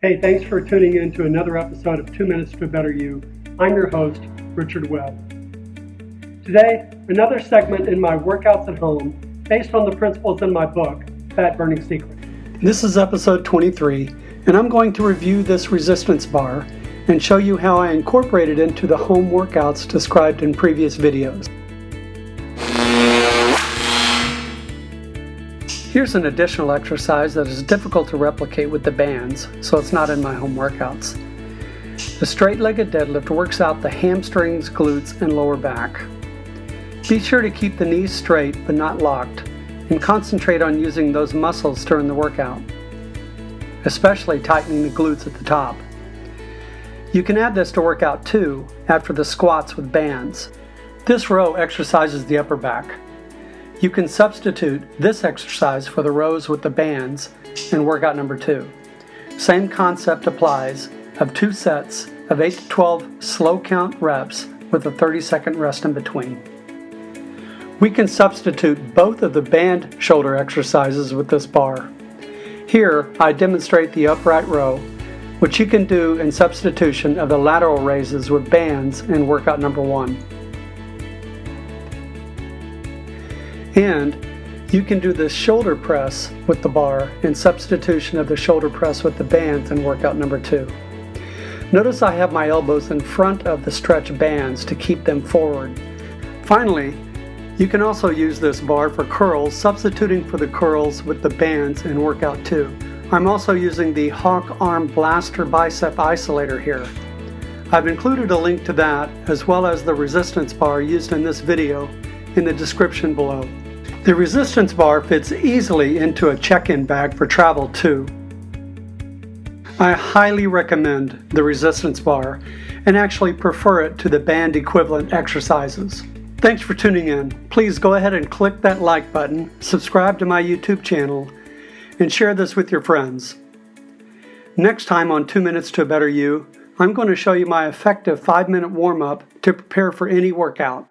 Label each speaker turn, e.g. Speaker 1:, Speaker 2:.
Speaker 1: Hey, thanks for tuning in to another episode of 2 Minutes to a Better You. I'm your host, Richard Webb. Today, another segment in my workouts at home based on the principles in my book, Fat Burning Secret. This is episode 23, and I'm going to review this resistance bar and show you how I incorporate it into the home workouts described in previous videos. Here's an additional exercise that is difficult to replicate with the bands, so it's not in my home workouts. The straight-legged deadlift works out the hamstrings, glutes, and lower back. Be sure to keep the knees straight but not locked, and concentrate on using those muscles during the workout, especially tightening the glutes at the top. You can add this to workout 2 after the squats with bands. This row exercises the upper back. You can substitute this exercise for the rows with the bands in workout number 2. Same concept applies of 2 sets of 8 to 12 slow count reps with a 30-second rest in between. We can substitute both of the band shoulder exercises with this bar. Here I demonstrate the upright row, which you can do in substitution of the lateral raises with bands in workout number 1. And you can do the shoulder press with the bar in substitution of the shoulder press with the bands in workout number 2. Notice I have my elbows in front of the stretch bands to keep them forward. Finally, you can also use this bar for curls, substituting for the curls with the bands in workout 2. I'm also using the Hawk Arm Blaster Bicep Isolator here. I've included a link to that as well as the resistance bar used in this video in the description below. The resistance bar fits easily into a check-in bag for travel too. I highly recommend the resistance bar and actually prefer it to the band equivalent exercises. Thanks for tuning in. Please go ahead and click that like button, subscribe to my YouTube channel, and share this with your friends. Next time on 2 Minutes to a Better You, I'm going to show you my effective 5-minute warm-up to prepare for any workout.